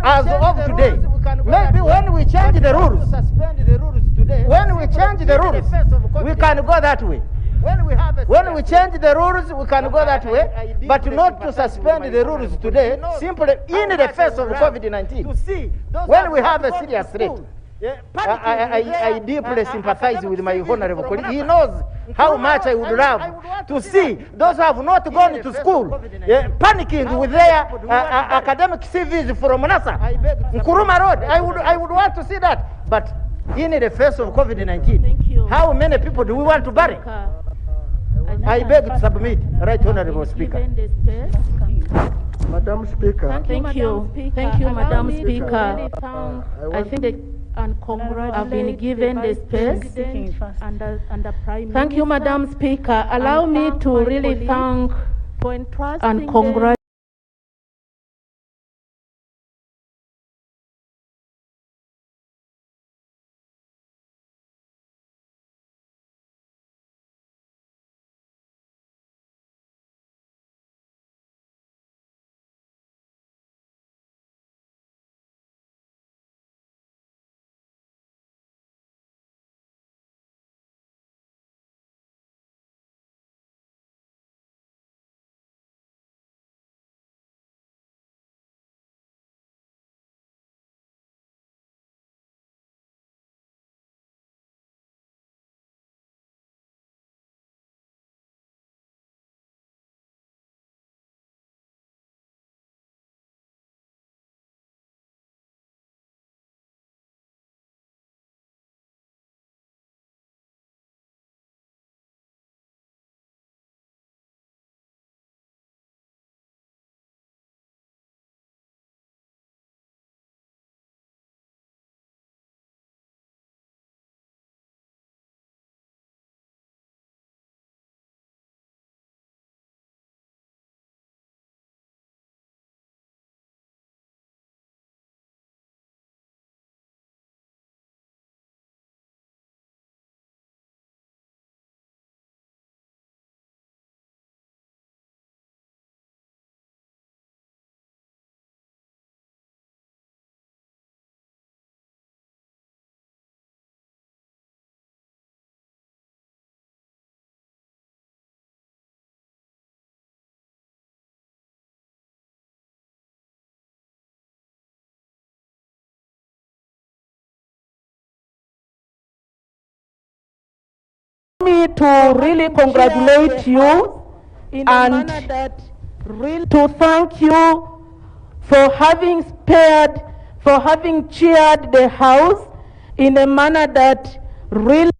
as of today. Maybe when we change the rules, when we change the rules, we can go that way. When we change the rules, we can go that way, but not to suspend the rules today, simply in the face of COVID-19. When we have a serious threat, I deeply sympathize with my honorable colleague. He knows how much I would love to see those who have not gone to school panicking with their academic CVs from NASA, Nkuruma Road. I would want to see that. But in the face of COVID-19, how many people do we want to bury? I beg to submit, Right Honorable Speaker. Madam Speaker. Thank you, Madam Speaker. I think that I've been given the space. Thank you, Madam Speaker. Allow me to really thank and congratulate. Me to really congratulate you and to thank you for having chaired the House in a manner that really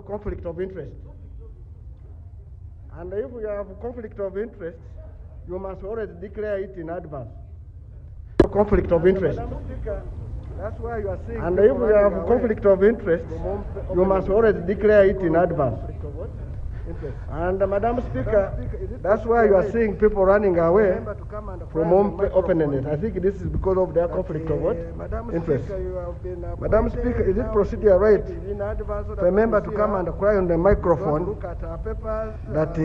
conflict of interest. And if you have a conflict of interest, you must always declare it in advance. Conflict of interest. That's why you are saying. And if you have a conflict of interest, you must always declare it in advance. And Madam Speaker, that's why you are seeing people running away from opening it. I think this is because of their conflict of what? Interest. Madam Speaker, is it procedure right for a member to come and cry on the microphone that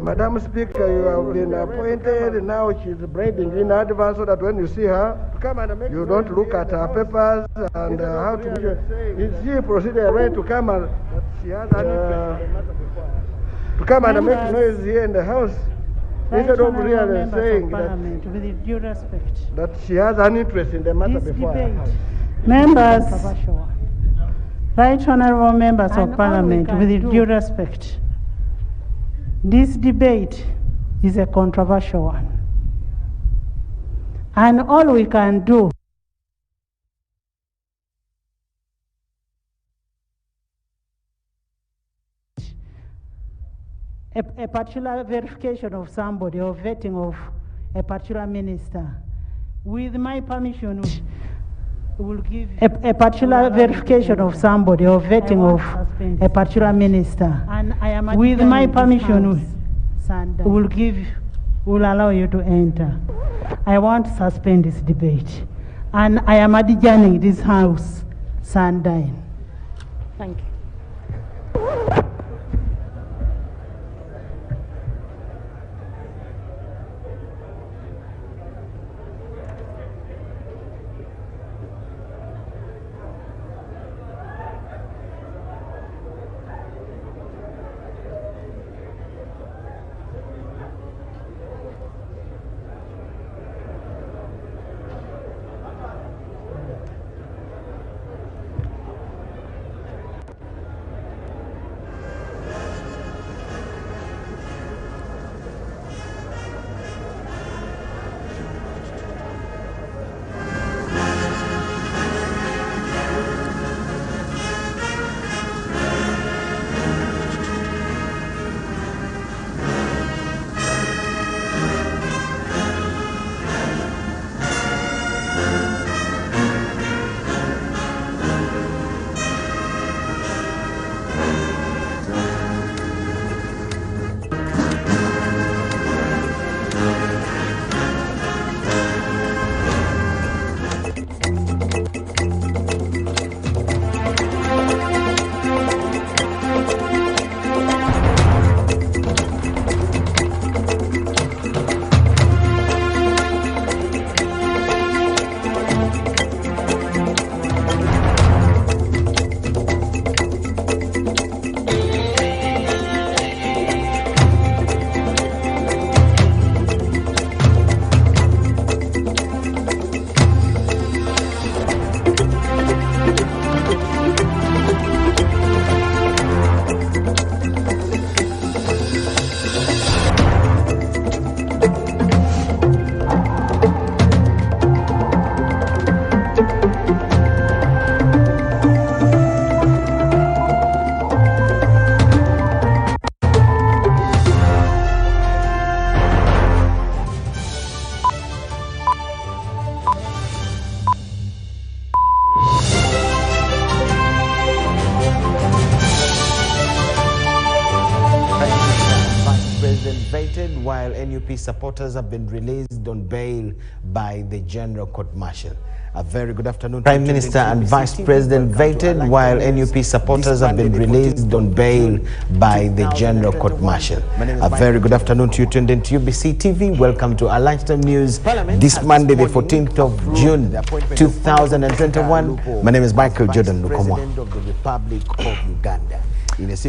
Madam Speaker, you have been appointed and now she's bribing in advance so that when you see her, you don't look at her papers and how to do it. Is she procedure right to come and make noise here in the House instead of really saying with due respect, that she has an interest in the matter this before debate, members, Right Honorable Members of Parliament, with due respect, this debate is a controversial one, and all we can do a particular verification of somebody or vetting of a particular minister. With my permission, will give a particular verification of somebody or vetting of a particular minister. And I am with my permission, will allow you to enter. I want to suspend this debate, and I am adjourning this House sundown. Thank you. President vetoed while NUP supporters have been released on bail by the General Court-Martial. A very good afternoon. Prime Minister and Vice President vetoed while NUP supporters have been released on bail by the General Court-Martial. A very good afternoon to you tuned in to UBC TV. Welcome to our lunchtime news this Monday, the 14th of June, 2021. My name is Michael Jordan Lukomwa.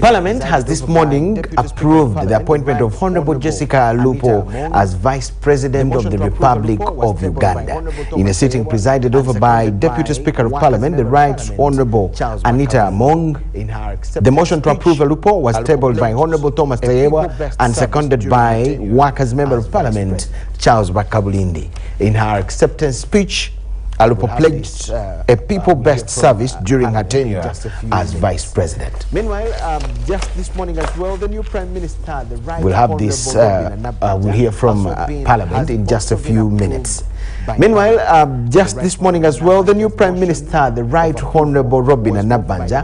Parliament has this morning approved the appointment of Honorable Jessica Alupo as Vice President of the Republic of Uganda. In a sitting presided over by Deputy Speaker of Parliament, the Right Honorable Anita Among, the motion to approve Alupo was tabled by Honorable Thomas Tayewa and seconded by Workers Member of Parliament Charles Bakabulindi. In her acceptance speech, Alupo pledged a people-best service during her tenure as Vice President. Meanwhile, just this morning as well, the new Prime Minister, the Right Honorable, we'll have this, we'll hear from Parliament in just a few minutes. Meanwhile, just this morning as well, the new Prime Minister, the Right Honorable Robin Nabanja,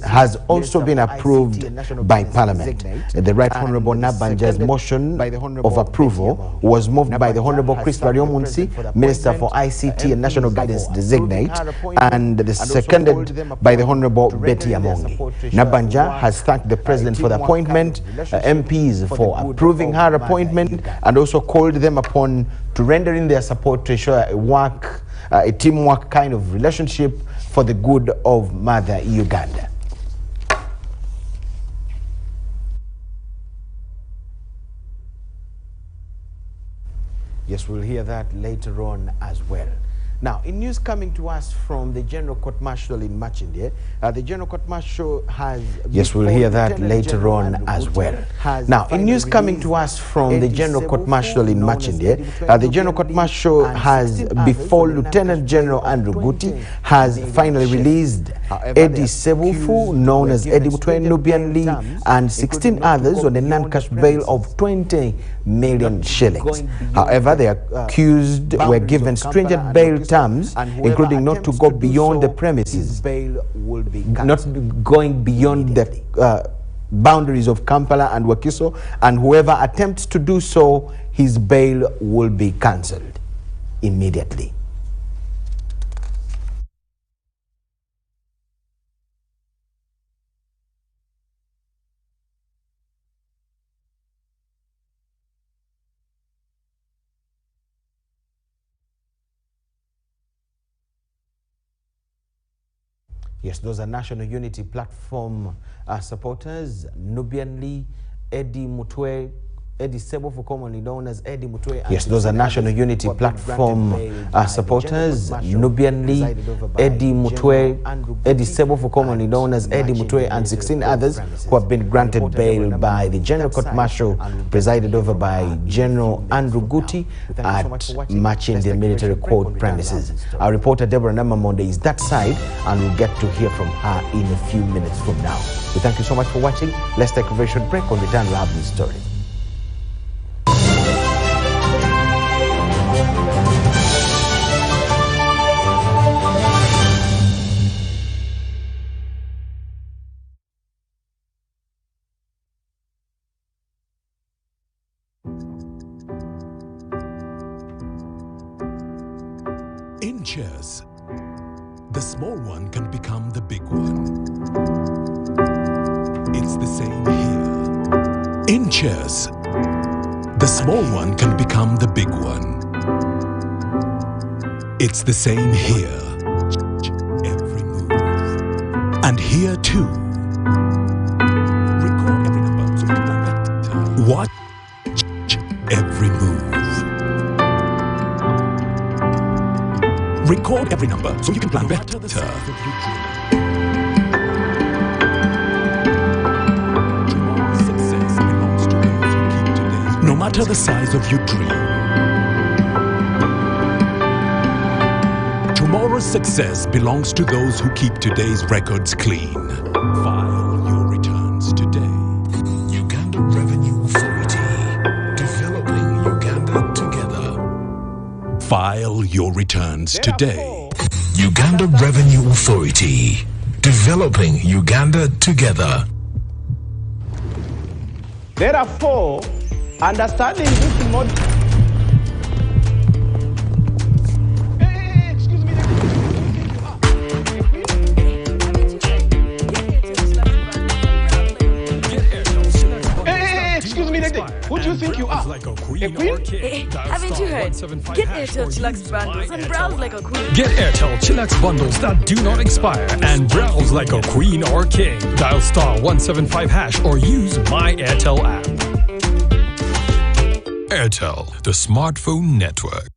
has also been approved by Parliament. The Right Honorable Nabanja's motion of approval was moved by the Honorable Chris Bariomunsi, Minister for ICT and National Guidance Designate, and seconded by the Honorable Betty Amongi. Nabanja has thanked the President for the appointment, MPs for approving her appointment, and also called them upon to render in their support to ensure a teamwork kind of relationship for the good of Mother Uganda. Yes, we'll hear that later on as well. Now, in news coming to us from the General Court-Martial in Machinde, the General Court-Martial has... Yes, we'll hear that later on as well. Now, in news coming to us from the General Court-Martial in Machinde, the General Court-Martial has, before Lieutenant General Andrew Guti, has finally released Eddie Sebufu, known as Eddie Mutwe Nubian Lee, and 16 others on a non-cash bail of 20 million shillings. However, the accused were given stringent bail terms, including not to go beyond the premises, not going beyond the boundaries of Kampala and Wakiso, and whoever attempts to do so, his bail will be cancelled immediately. Yes, those are National Unity Platform supporters, Nubian Lee, Eddie Mutwe, Eddie Sebufu, commonly known as Eddie Mutwe. Yes, those are National Unity Platform supporters, Nubian Lee, Eddie Mutwe, Eddie Sebufu, commonly known as Eddie Mutwe, and 16 others who have been granted bail by the General Court-Martial, presided over by General Andrew Guti at Machinde Military Court premises. Our reporter Deborah Namamonde is that side, and we'll get to hear from her in a few minutes from now. We thank you so much for watching. Let's take a very short break. On return, we'll have this story. In chess, the small one can become the big one. It's the same here. In chess, the small one can become the big one. It's the same here. Every move. And here too. Record every number so you can plan better. Watch every move. Record every number so you can plan better. No matter the size of your dream, tomorrow's success belongs to those who keep today's records clean. File your returns today. Uganda Revenue Authority, developing Uganda together. File your returns today. Uganda Revenue Authority, developing Uganda together. Therefore, understanding this model. Excuse me. Excuse me, who do you think you are? Like a queen? Haven't you heard? Get Airtel Chillax bundles and browse like a queen. Get Airtel Chillax bundles that do not expire and browse like a queen or king. Dial *175# or use My Airtel app. Airtel, the smartphone network.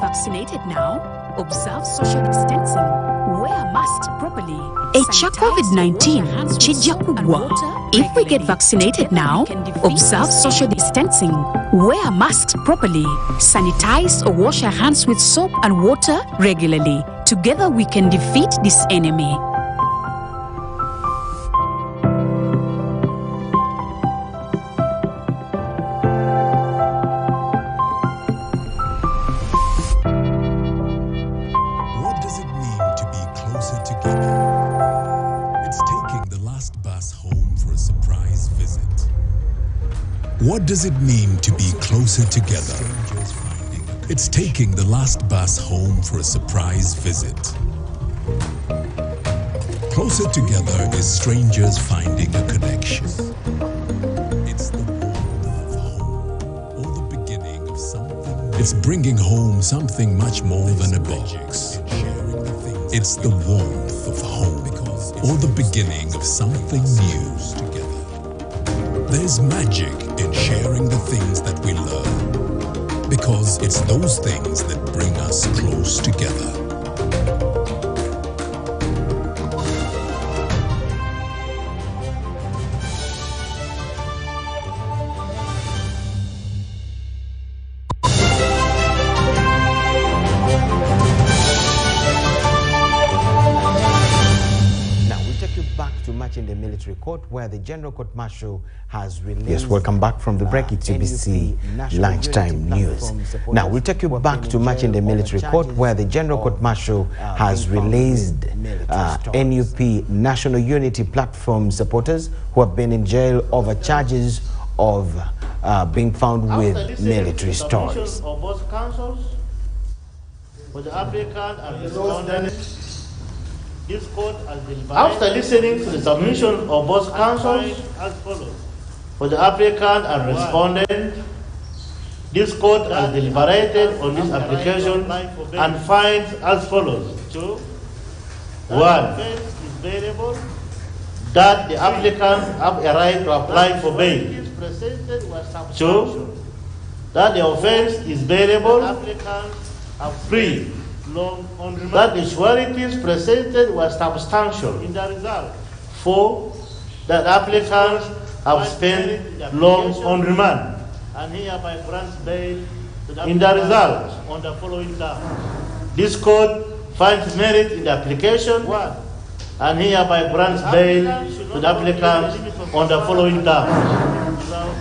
Vaccinated now, observe social distancing, wear masks properly. COVID-19, if we get vaccinated now, observe social distancing, wear masks properly, sanitize or wash our hands with soap and water regularly. Together we can defeat this enemy. What does it mean to be closer together? It's taking the last bus home for a surprise visit. Closer together is strangers finding a connection. It's the warmth of home, or the beginning of something. It's bringing home something much more than a box. It's the warmth of home, or the beginning of something new. There's magic in sharing the things that we love, because it's those things that bring us close together. In the military court, where the General Court Martial has released. Yes, welcome back from the break. It's UBC Lunchtime News. Now we'll take you back to March in the military court, where the General Court Martial has released NUP National Unity Platform supporters who have been in jail over charges of being found with military stores. Of both councils, for the applicant and respondent. This court has deliberated. After listening to the submission of both counsels as follows. For the applicant and respondent, this court has deliberated on this application and finds as follows. 2. 1. That the applicants have a right to apply for bail. 2. That the offense is bailable. 3. That the sureties presented were substantial. In the result. 4. That applicants have spent long on remand. And hereby grants bail in the result. On the following terms. This court finds merit in the application. 1. And hereby grants bail to the applicants on the following terms. Without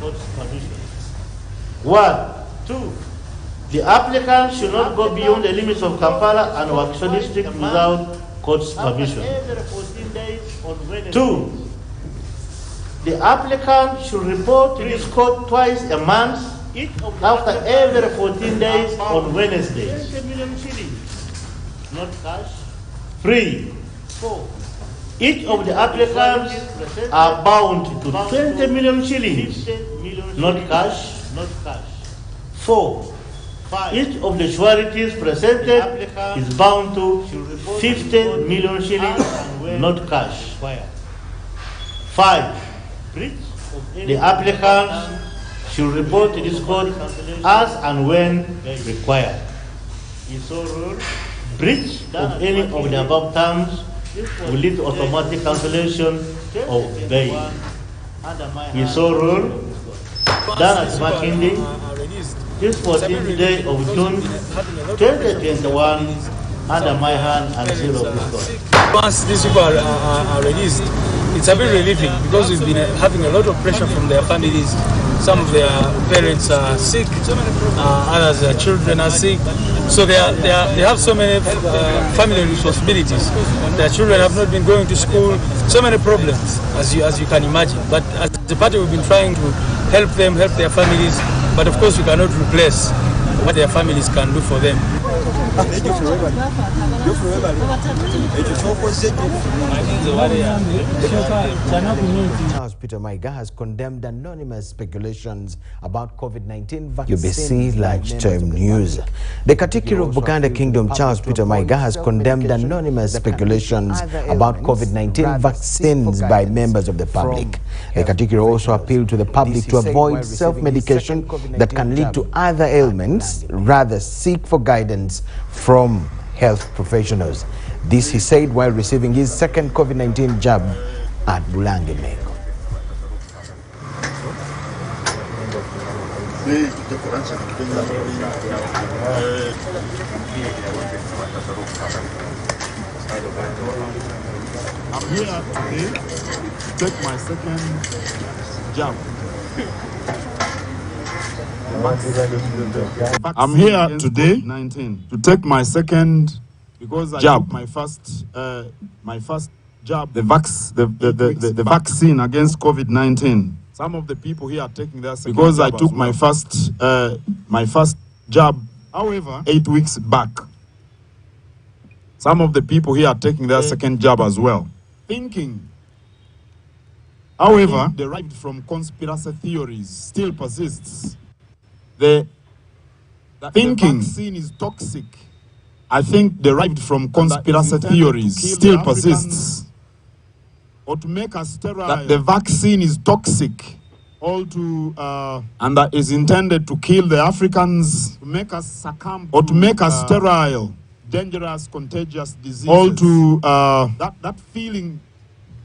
court supervision. 1. 2. The applicant should not go beyond the limits of Kampala and Wakiso district without court supervision. 2. The applicant should report to this court twice a month after every 14 days on Wednesdays. Not cash. 3. 4. Each of the applicants are bound to 20 million shillings, not cash. 4. Each of the sureties presented is bound to 50 million shillings, not cash. 5. The applicants should report to this court as and when required. Breach of any of the above terms will lead to automatic cancellation of bail. We saw rule done at Makindi this 14th day of June 2021 under my hand and seal of this God. Once these people are released, it's a bit relieving because we've been having a lot of pressure from their families. Some of their parents are sick, others, their children are sick. So they have so many family responsibilities. Their children have not been going to school, so many problems, as you can imagine. But as the party, we've been trying to help them, help their families. But of course, we cannot replace what their families can do for them. Charles Peter Maiga has condemned anonymous speculations about COVID-19 vaccines. UBC lunchtime news. The Katikiro of Buganda Kingdom, Charles Peter Maiga, has condemned anonymous speculations about COVID-19 vaccines by members of the public. The Katikiro also appealed to the public to avoid self-medication that can lead to other ailments, rather seek for guidance from health professionals. This he said while receiving his second COVID-19 jab at Bulange Mengo. I'm here today to take my second jab. I'm here today to take my second because I took my first jab, the vaccine against COVID-19. Some of the people here are taking their second because I took my first jab, however, 8 weeks back. Some of the people here are taking their second jab as well. Thinking, however, derived from conspiracy theories still persists. The vaccine is toxic. I think derived from conspiracy theories still persists. Or to make us sterile. That the vaccine is toxic. And that is intended to kill the Africans. To make us succumb. Or to make us sterile. Dangerous, contagious diseases. That feeling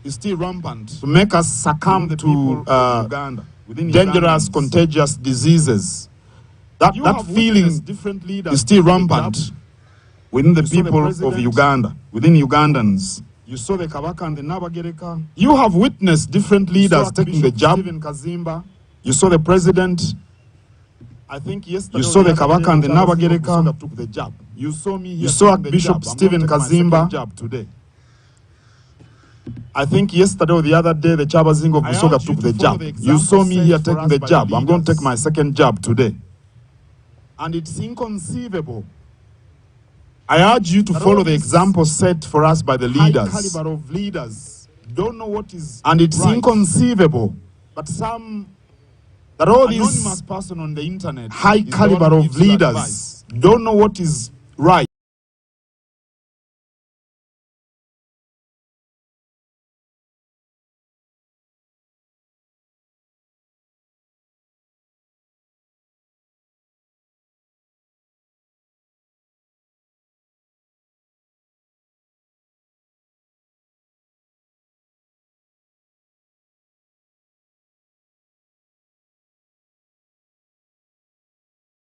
is still rampant. To make us succumb to dangerous, contagious diseases. That feeling is still rampant within the people of Uganda, within Ugandans. You saw the Kabaka and the Nabagereka. You have witnessed different leaders taking the jab. You saw the president. I think yesterday. You saw the Kabaka and the Nabagereka took the jab. You saw me. You saw Bishop Stephen Kazimba today. I think yesterday or the other day the Chabazingo of Busoga took the jab. You saw me here taking the jab. I'm going to take my second jab today. And it's inconceivable. I urge you to follow the example set for us by the leaders. High caliber of leaders don't know what is and it's right. Inconceivable. But that all these anonymous person on the internet, high caliber of leaders don't know what is right.